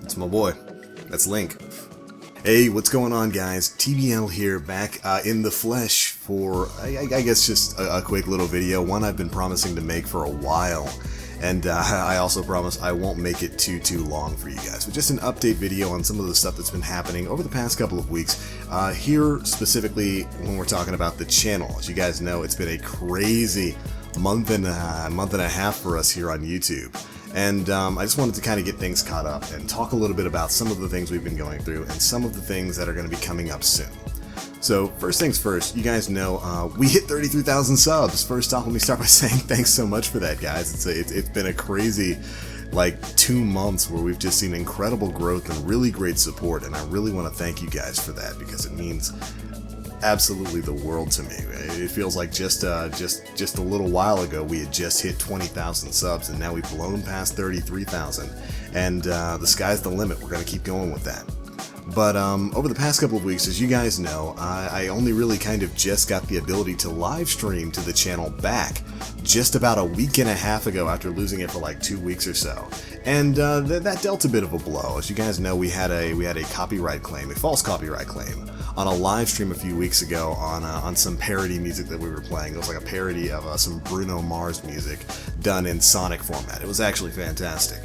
It's my boy. That's Link. Hey, what's going on, guys? TBL here, back in the flesh for, I guess, just a quick little video, one I've been promising to make for a while. And I also promise I won't make it too long for you guys. But just an update video on some of the stuff that's been happening over the past couple of weeks. Here, specifically, when we're talking about the channel. As you guys know, it's been a crazy month and a half for us here on YouTube. And I just wanted to kind of get things caught up and talk a little bit about some of the things we've been going through and some of the things that are going to be coming up soon. So first things first, you guys know we hit 33,000 subs. First off, let me start by saying thanks so much for that, guys. It's been a crazy like 2 months where we've just seen incredible growth and really great support, and I really want to thank you guys for that because it means absolutely the world to me. It feels like just a little while ago we had just hit 20,000 subs, and now we've blown past 33,000, and the sky's the limit. We're going to keep going with that. But over the past couple of weeks, as you guys know, I only really kind of just got the ability to live stream to the channel back just about a week and a half ago after losing it for like 2 weeks or so. And that dealt a bit of a blow. As you guys know, we had a copyright claim, a false copyright claim, on a live stream a few weeks ago on some parody music that we were playing. It was like a parody of some Bruno Mars music done in Sonic format. It was actually fantastic.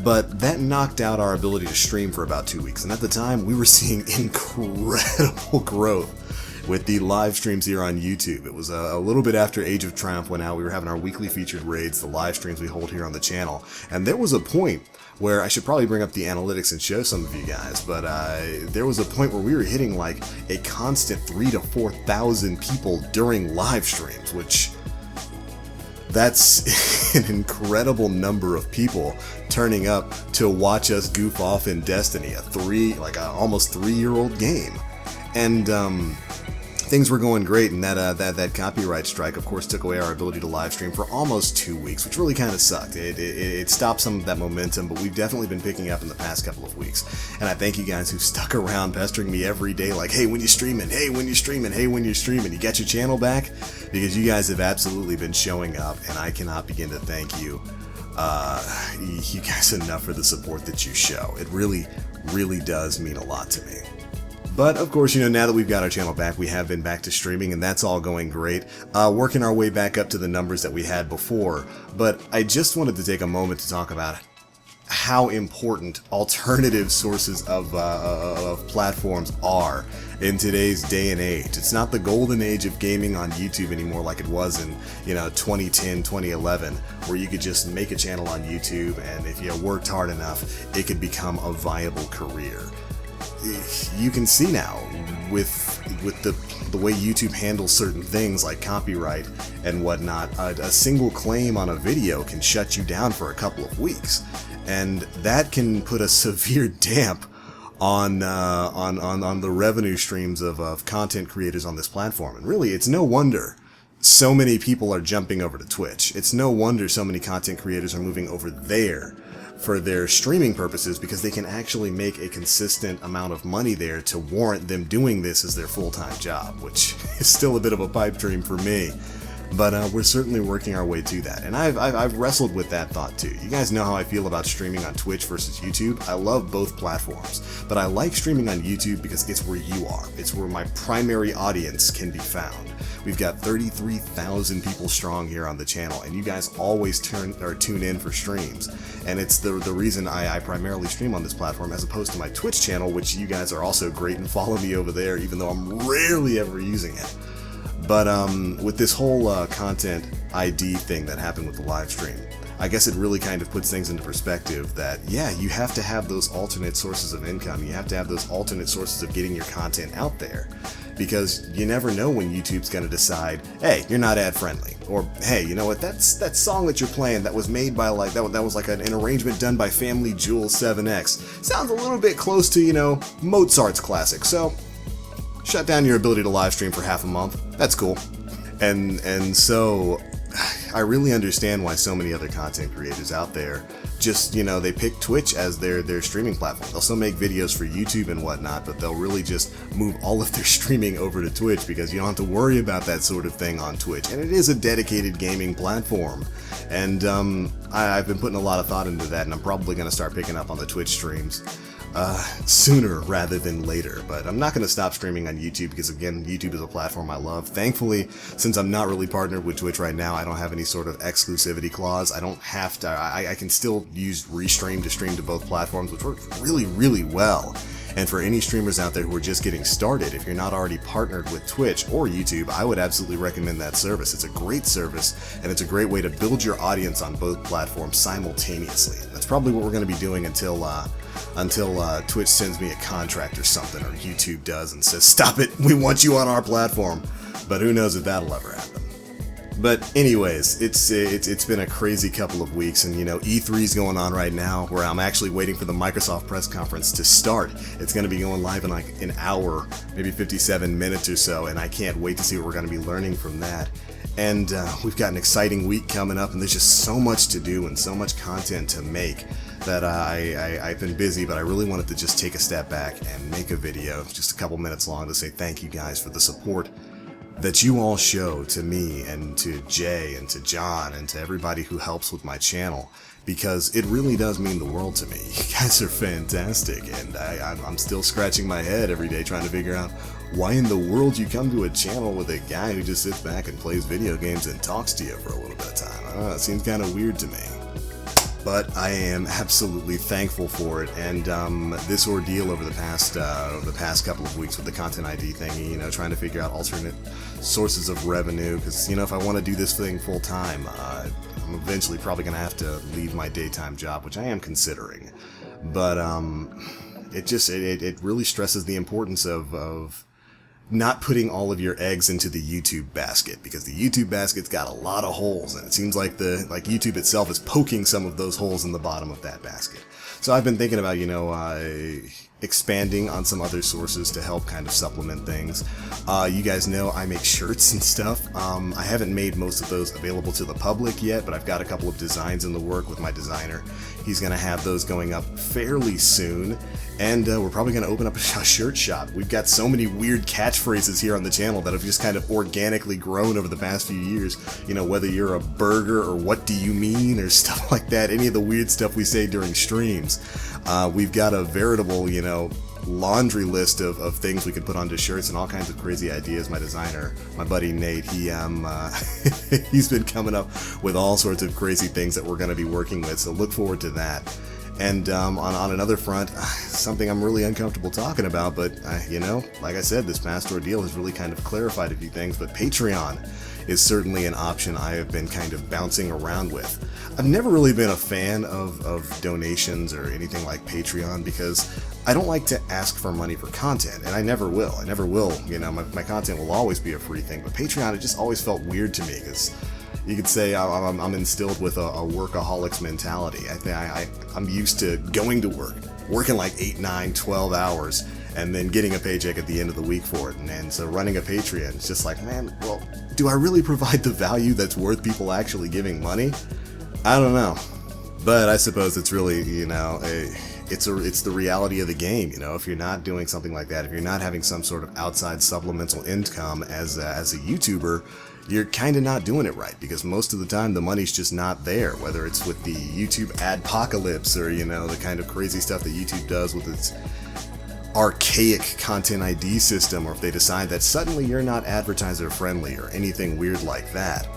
But that knocked out our ability to stream for about 2 weeks, and at the time we were seeing incredible growth with the live streams here on YouTube. It was a little bit after Age of Triumph went out. We were having our weekly featured raids, the live streams we hold here on the channel, and there was a point where I should probably bring up the analytics and show some of you guys, but there was a point where we were hitting like a constant 3,000 to 4,000 people during live streams, which that's an incredible number of people turning up to watch us goof off in Destiny, almost 3-year-old game. And things were going great, and that copyright strike, of course, took away our ability to live stream for almost 2 weeks, which really kind of sucked. It stopped some of that momentum, but we've definitely been picking up in the past couple of weeks. And I thank you guys who stuck around pestering me every day, like, hey, when you streaming? Hey, when you streaming? Hey, when you're streaming? You got your channel back? Because you guys have absolutely been showing up, and I cannot begin to thank you guys enough for the support that you show. It really, really does mean a lot to me. But of course, you know, now that we've got our channel back, we have been back to streaming, and that's all going great. Working our way back up to the numbers that we had before. But I just wanted to take a moment to talk about how important alternative sources of platforms are in today's day and age. It's not the golden age of gaming on YouTube anymore like it was in, 2010, 2011, where you could just make a channel on YouTube, and if you worked hard enough, it could become a viable career. You can see now with the way YouTube handles certain things like copyright and whatnot, a single claim on a video can shut you down for a couple of weeks, and that can put a severe damp on the revenue streams of content creators on this platform. And really, it's no wonder so many people are jumping over to Twitch. It's no wonder so many content creators are moving over there for their streaming purposes, because they can actually make a consistent amount of money there to warrant them doing this as their full-time job, which is still a bit of a pipe dream for me. But we're certainly working our way to that, and I've wrestled with that thought too. You guys know how I feel about streaming on Twitch versus YouTube. I love both platforms, but I like streaming on YouTube because it's where you are. It's where my primary audience can be found. We've got 33,000 people strong here on the channel, and you guys always tune in for streams. And it's the reason I primarily stream on this platform as opposed to my Twitch channel, which you guys are also great and follow me over there, even though I'm rarely ever using it. But with this whole content ID thing that happened with the live stream, I guess it really kind of puts things into perspective that, yeah, you have to have those alternate sources of income. You have to have those alternate sources of getting your content out there, because you never know when YouTube's going to decide, hey, you're not ad friendly, or hey, you know what, that song that you're playing that was made by like that was like an arrangement done by Family Jewel 7X sounds a little bit close to, Mozart's classic, so shut down your ability to live stream for half a month. That's cool. And so I really understand why so many other content creators out there just, they pick Twitch as their streaming platform. They'll still make videos for YouTube and whatnot, but they'll really just move all of their streaming over to Twitch because you don't have to worry about that sort of thing on Twitch. And it is a dedicated gaming platform. And I've been putting a lot of thought into that, and I'm probably going to start picking up on the Twitch streams sooner rather than later. But I'm not going to stop streaming on YouTube because, again, YouTube is a platform I love. Thankfully, since I'm not really partnered with Twitch right now, I don't have any sort of exclusivity clause. I don't have to, I can still use Restream to stream to both platforms, which works really, really well. And for any streamers out there who are just getting started, if you're not already partnered with Twitch or YouTube, I would absolutely recommend that service. It's a great service, and it's a great way to build your audience on both platforms simultaneously. And that's probably what we're going to be doing until Twitch sends me a contract or something, or YouTube does and says, "Stop it, we want you on our platform." But who knows if that'll ever happen. But anyways, it's been a crazy couple of weeks, and E3 is going on right now, where I'm actually waiting for the Microsoft press conference to start. It's going to be going live in like an hour, maybe 57 minutes or so, and I can't wait to see what we're going to be learning from that. And we've got an exciting week coming up, and there's just so much to do and so much content to make that I've been busy, but I really wanted to just take a step back and make a video, just a couple minutes long, to say thank you guys for the support that you all show to me and to Jay and to John and to everybody who helps with my channel, because it really does mean the world to me. You guys are fantastic, and I'm still scratching my head every day trying to figure out why in the world you come to a channel with a guy who just sits back and plays video games and talks to you for a little bit of time. I don't know, it seems kind of weird to me. But I am absolutely thankful for it, and this ordeal over the past couple of weeks with the Content ID thingy, trying to figure out alternate sources of revenue, because if I want to do this thing full time, I'm eventually probably going to have to leave my daytime job, which I am considering. But it really stresses the importance of not putting all of your eggs into the YouTube basket, because the YouTube basket's got a lot of holes, and it seems like YouTube itself is poking some of those holes in the bottom of that basket. So I've been thinking about, expanding on some other sources to help kind of supplement things. You guys know I make shirts and stuff. I haven't made most of those available to the public yet, but I've got a couple of designs in the work with my designer. He's going to have those going up fairly soon, and we're probably going to open up a shirt shop. We've got so many weird catchphrases here on the channel that have just kind of organically grown over the past few years. Whether you're a burger or what do you mean or stuff like that, any of the weird stuff we say during streams. We've got a veritable, laundry list of things we could put onto shirts and all kinds of crazy ideas. My designer, my buddy Nate, he's been coming up with all sorts of crazy things that we're going to be working with, so look forward to that. And on another front, something I'm really uncomfortable talking about, but like I said, this past ordeal has really kind of clarified a few things, but Patreon is certainly an option I have been kind of bouncing around with. I've never really been a fan of donations or anything like Patreon, because I don't like to ask for money for content, and I never will. My content will always be a free thing, but Patreon, it just always felt weird to me, because you could say I'm instilled with a workaholics mentality. I'm used to going to work, working like 8, 9, 12 hours, and then getting a paycheck at the end of the week for it. And so running a Patreon, it's just like, man, well, do I really provide the value that's worth people actually giving money? I don't know. But I suppose it's really, it's the reality of the game. If you're not doing something like that, if you're not having some sort of outside supplemental income as a YouTuber, you're kind of not doing it right, because most of the time the money's just not there, whether it's with the YouTube adpocalypse or, the kind of crazy stuff that YouTube does with its archaic Content ID system, or if they decide that suddenly you're not advertiser friendly or anything weird like that.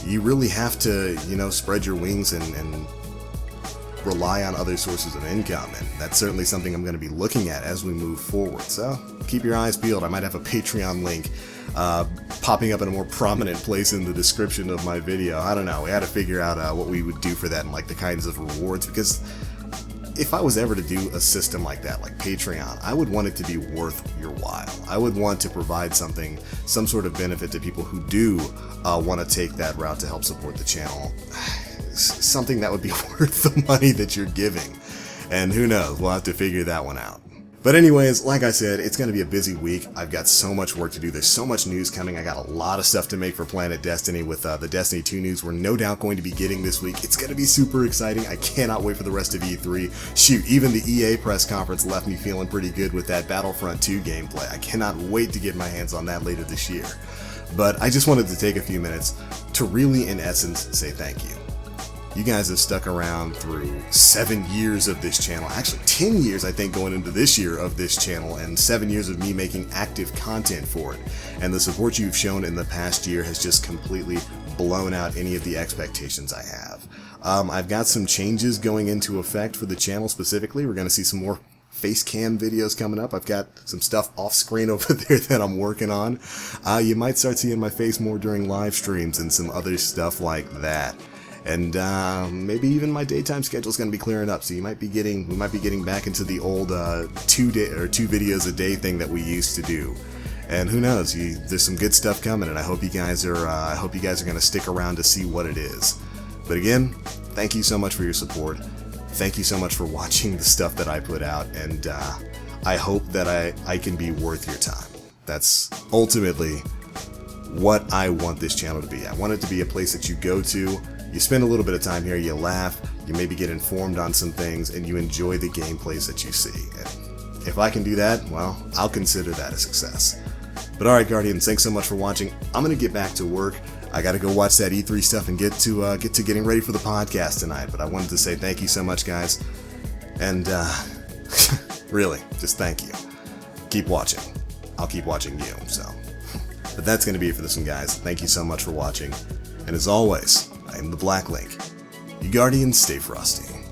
You really have to, spread your wings and rely on other sources of income, and that's certainly something I'm going to be looking at as we move forward. So keep your eyes peeled. I might have a Patreon link popping up in a more prominent place in the description of my video. I don't know. We had to figure out what we would do for that and like the kinds of rewards, because if I was ever to do a system like that, like Patreon, I would want it to be worth your while. I would want to provide some sort of benefit to people who do want to take that route to help support the channel. Something that would be worth the money that you're giving. And who knows, we'll have to figure that one out. But anyways, like I said, it's going to be a busy week. I've got so much work to do. There's so much news coming. I got a lot of stuff to make for Planet Destiny with the Destiny 2 news we're no doubt going to be getting this week. It's going to be super exciting. I cannot wait for the rest of E3. Shoot, even the EA press conference left me feeling pretty good with that Battlefront 2 gameplay. I cannot wait to get my hands on that later this year. But I just wanted to take a few minutes to really, in essence, say thank you. You guys have stuck around through 7 years of this channel, actually 10 years I think going into this year of this channel, and 7 years of me making active content for it. And the support you've shown in the past year has just completely blown out any of the expectations I have. I've got some changes going into effect for the channel specifically. We're going to see some more face cam videos coming up. I've got some stuff off screen over there that I'm working on. You might start seeing my face more during live streams and some other stuff like that. And maybe even my daytime schedule is going to be clearing up, so we might be getting back into the old 2 videos a day thing that we used to do. And who knows? There's some good stuff coming, and I hope you guys are going to stick around to see what it is. But again, thank you so much for your support. Thank you so much for watching the stuff that I put out, and I hope that I can be worth your time. That's ultimately what I want this channel to be. I want it to be a place that you go to. You spend a little bit of time here, you laugh, you maybe get informed on some things, and you enjoy the gameplays that you see. And if I can do that, well, I'll consider that a success. But alright, Guardians, thanks so much for watching. I'm going to get back to work. I got to go watch that E3 stuff and get to getting ready for the podcast tonight. But I wanted to say thank you so much, guys. And really, just thank you. Keep watching. I'll keep watching you, so. But that's going to be it for this one, guys. Thank you so much for watching. And as always, I am TheBlackLink. You Guardians, stay frosty.